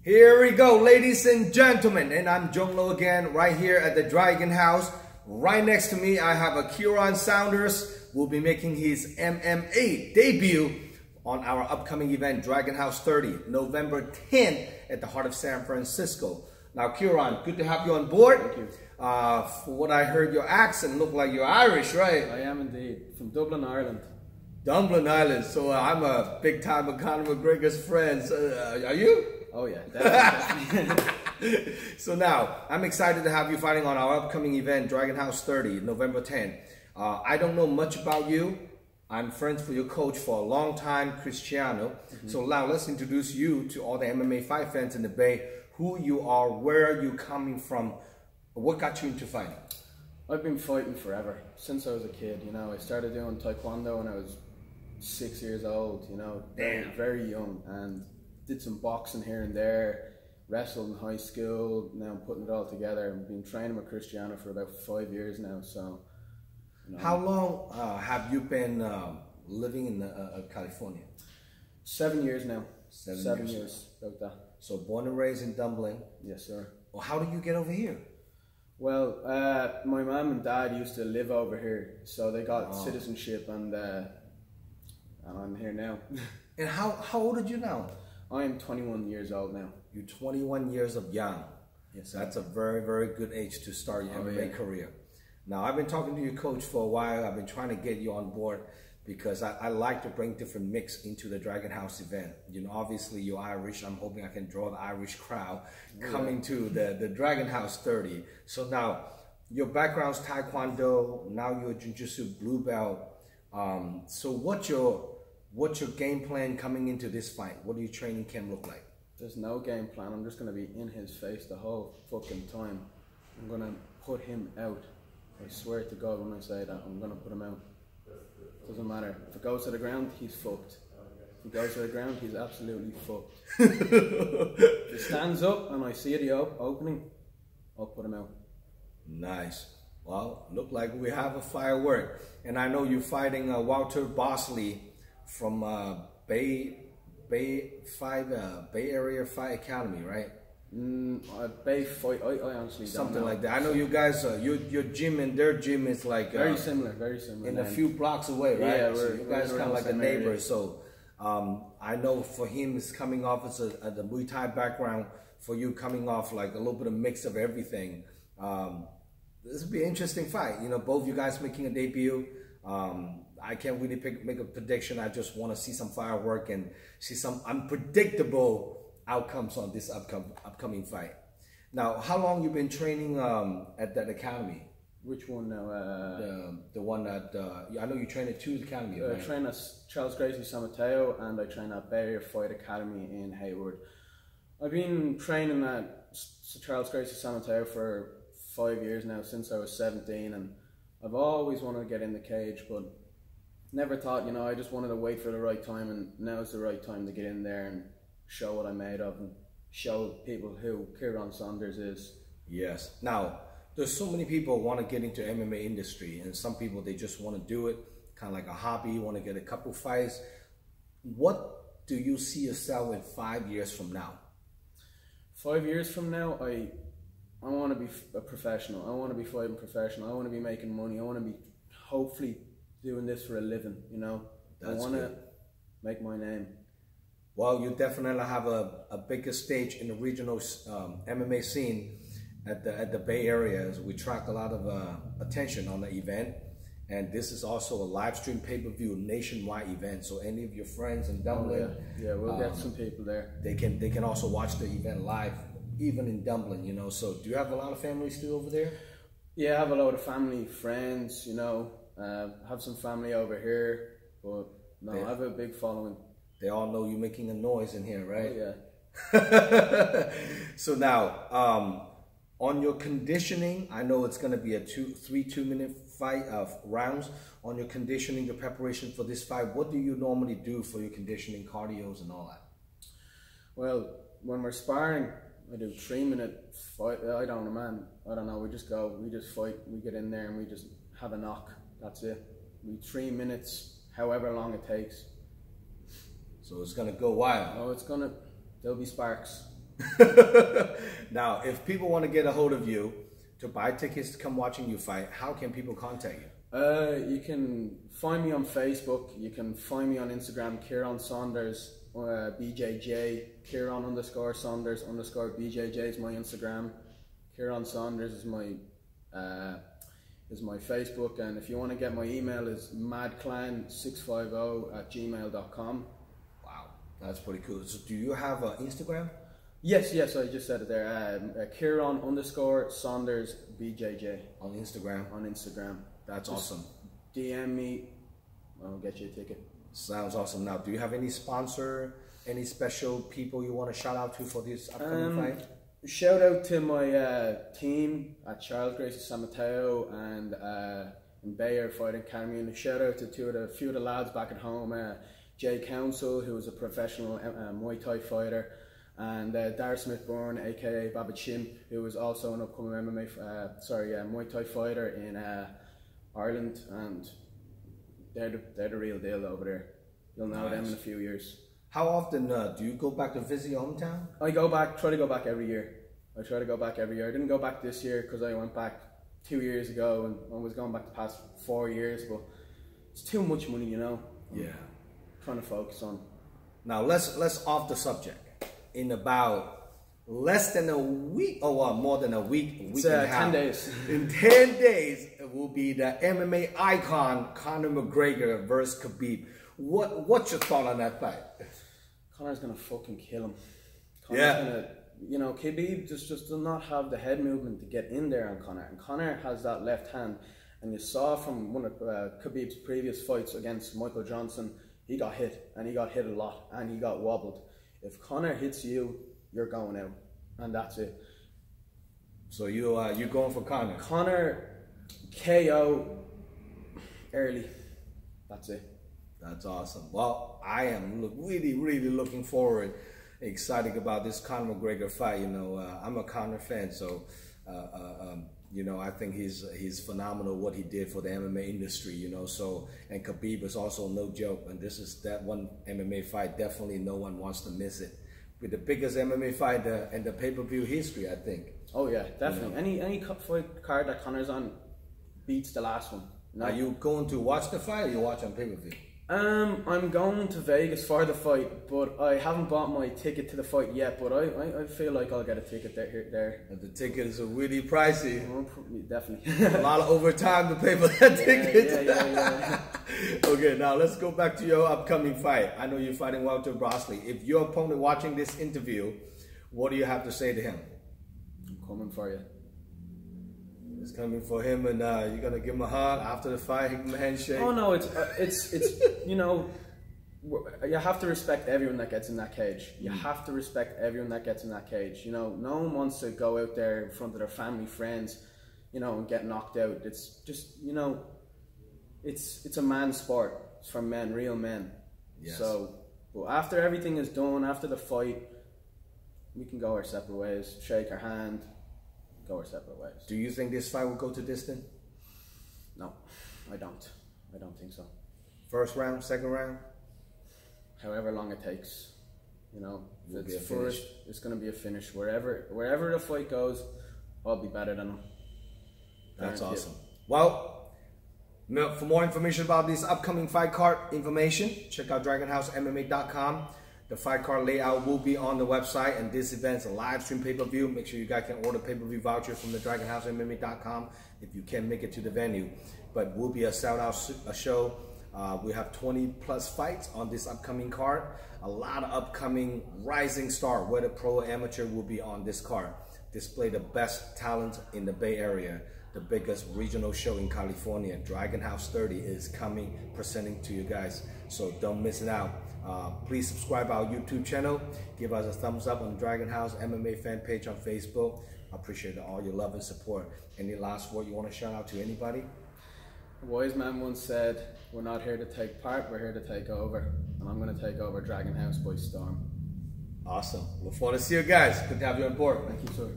Here we go, ladies and gentlemen, and I'm Jonglo again, right here at the Dragon House. Right next to me, I have a Ciaran Saunders, who will be making his MMA debut on our upcoming event, Dragon House 30, November 10th at the heart of San Francisco. Now, Ciaran, good to have you on board. Thank you. For what I heard, your accent looked like you're Irish, right? I am indeed, from Dublin, Ireland. Dublin, Ireland. So I'm a big time of Conor McGregor's friends. Are you? Oh yeah, definitely. So now, I'm excited to have you fighting on our upcoming event, Dragon House 30, November 10th. I don't know much about you. I'm friends with your coach for a long time, Cristiano. So now let's introduce you to all the MMA fight fans in the Bay. Who you are, where are you coming from, what got you into fighting? I've been fighting forever, since I was a kid, you know. I started doing Taekwondo when I was 6 years old, you know, very young, and did some boxing here and there, wrestled in high school. Now I'm putting it all together. I've been training with Cristiano for about 5 years now, so. You know. How long have you been living in California? 7 years now. 7 years, about that. So born and raised in Dublin. Yes, sir. Well, how did you get over here? Well, my mum and dad used to live over here, so they got citizenship, and I'm here now. And how old are you now? I am 21 years old now. You're 21 years of young. Yes, that's a very, very good age to start your MMA career. Now, I've been talking to your coach for a while. I've been trying to get you on board because I like to bring different mix into the Dragon House event. You know, obviously you're Irish. I'm hoping I can draw the Irish crowd coming to the Dragon House 30. So now, your background's Taekwondo. Now you're a Jiu-Jitsu blue belt. So what's your game plan coming into this fight? What do your training camp look like? There's no game plan. I'm just going to be in his face the whole fucking time. I'm going to put him out. I swear to God when I say that, I'm going to put him out. Doesn't matter. If it goes to the ground, he's fucked. If he goes to the ground, he's absolutely fucked. If he stands up and I see the opening, I'll put him out. Nice. Well, look like we have a firework. And I know you're fighting Walter Bosley from Bay Area Fight Academy, right? Bay Fight, I honestly something don't know. like that. I know you guys, your gym and their gym is like very similar, in a few blocks away, right? Yeah, so you guys kind of like a neighbor. Area. So I know for him, it's coming off as the Muay Thai background. For you, coming off like a little bit of mix of everything. This will be an interesting fight. You know, both you guys making a debut. I can't really make a prediction. I just want to see some firework and see some unpredictable outcomes on this upcoming fight. Now, how long you been training at that academy? Which one now? The one that I know you train at two academy. Right? I train at Charles Gracie San Mateo, and I train at Bay Area Fight Academy in Hayward. I've been training at Charles Gracie San Mateo for 5 years now, since I was 17, and I've always wanted to get in the cage, but never thought, you know, I just wanted to wait for the right time, and now's the right time to get in there and show what I'm made of and show people who Ciaran Saunders is. Yes. Now, there's so many people want to get into MMA industry, and some people, they just want to do it kind of like a hobby, want to get a couple fights. What do you see yourself in 5 years from now? 5 years from now, I want to be a professional. I want to be fighting professional. I want to be making money. I want to be hopefully doing this for a living, you know. I want to make my name. Well, you definitely have a bigger stage in the regional MMA scene at the Bay Area. As we track a lot of attention on the event, and this is also a live stream pay-per-view nationwide event. So any of your friends in Dublin, we'll get some people there. They can also watch the event live, even in Dublin, you know. So do you have a lot of family still over there? Yeah, I have a lot of family, friends, you know. Have some family over here, but no, I have a big following. They all know you making a noise in here, right? Oh, yeah. So now, on your conditioning, I know it's going to be a 2-minute fight of rounds. On your conditioning, your preparation for this fight, what do you normally do for your conditioning, cardios, and all that? Well, when we're sparring, I do 3-minute fight. I don't know, man. I don't know. We just go. We just fight. We get in there and we just have a knock. That's it. 3 minutes, however long it takes. So it's gonna go wild. Oh, there'll be sparks. Now, if people want to get a hold of you to buy tickets to come watching you fight, how can people contact you? You can find me on Facebook. You can find me on Instagram, Ciaran Saunders BJJ. Ciaran_Saunders_BJJ is my Instagram. Ciaran Saunders is my Facebook, and if you want to get my email, is madclan650@gmail.com. Wow, that's pretty cool. So, do you have an Instagram? Yes, I just said it there. Ciaran_Saunders BJJ on Instagram. On Instagram. That's just awesome. DM me, I'll get you a ticket. Sounds awesome. Now, do you have any sponsor, any special people you want to shout out to for this upcoming fight? Shout out to my team at Charles Gracie San Mateo and in Bayer Fighting Academy, and a shout out to a few of the lads back at home, Jay Council, who is a professional Muay Thai fighter, and Dar Smith-Bourne, aka Baba Chimp, who is also an upcoming Muay Thai fighter in Ireland, and they're the real deal over there. You'll know them in a few years. How often do you go back to visit your hometown? Try to go back every year. I didn't go back this year because I went back 2 years ago, and I was going back the past 4 years, but it's too much money, you know. Yeah. Trying to focus on. Now let's off the subject. In about less than a week, or more than a week and a half. 10 days. In 10 days, it will be the MMA icon Conor McGregor versus Khabib. What's your thought on that fight? Conor's gonna fucking kill him. Khabib just does not have the head movement to get in there on Conor, and Conor has that left hand. And you saw from one of Khabib's previous fights against Michael Johnson, he got hit, and he got hit a lot, and he got wobbled. If Conor hits you, you're going out, and that's it. So you going for Conor? Conor KO early. That's it. That's awesome. Well, I am really looking forward, excited about this Conor McGregor fight. You know, I'm a Conor fan, so you know, I think he's phenomenal what he did for the MMA industry. You know, so, and Khabib is also no joke, and this is that one MMA fight definitely no one wants to miss it. With the biggest MMA fight in the pay-per-view history, I think. Oh yeah, definitely. You know? Any fight card that Conor's on beats the last one. No. Are you going to watch the fight, or you watch on pay-per-view? I'm going to Vegas for the fight, but I haven't bought my ticket to the fight yet. But I feel like I'll get a ticket there. And the ticket is really pricey. Oh, definitely. A lot of overtime to pay for that ticket. Yeah. Okay, now let's go back to your upcoming fight. I know you're fighting Walter Brosley. If your opponent watching this interview, what do you have to say to him? I'm coming for you. It's coming for him, and you're gonna give him a hug after the fight, give him a handshake. Oh no, it's you know, you have to respect everyone that gets in that cage. You have to respect everyone that gets in that cage. You know, no one wants to go out there in front of their family, friends, you know, and get knocked out. It's just, you know, it's a man's sport. It's for men, real men. Yes. So, well, after everything is done, after the fight, we can go our separate ways, shake our hand, go our separate ways. Do you think this fight will go to distance? No, I don't. I don't think so. First round, second round? However long it takes. You know, if it's first, it's going to be a finish. Wherever the fight goes, I'll be better than him. That's awesome. Well, for more information about this upcoming fight card information, check out DragonHouseMMA.com. The fight card layout will be on the website, and this event's a live stream pay-per-view. Make sure you guys can order pay-per-view voucher from the DragonHouseMMA.com if you can't make it to the venue. But will be a shout-out show. We have 20 plus fights on this upcoming card. A lot of upcoming rising star, whether pro or amateur, will be on this card. Display the best talent in the Bay Area. The biggest regional show in California, Dragon House 30, is coming, presenting to you guys. So don't miss it out. Please subscribe our YouTube channel. Give us a thumbs up on Dragon House MMA fan page on Facebook. I appreciate all your love and support. Any last word you want to shout out to anybody? A wise man once said, "We're not here to take part, we're here to take over." And I'm going to take over Dragon House by storm. Awesome. Look forward to see you guys. Good to have you on board. Thank you, sir.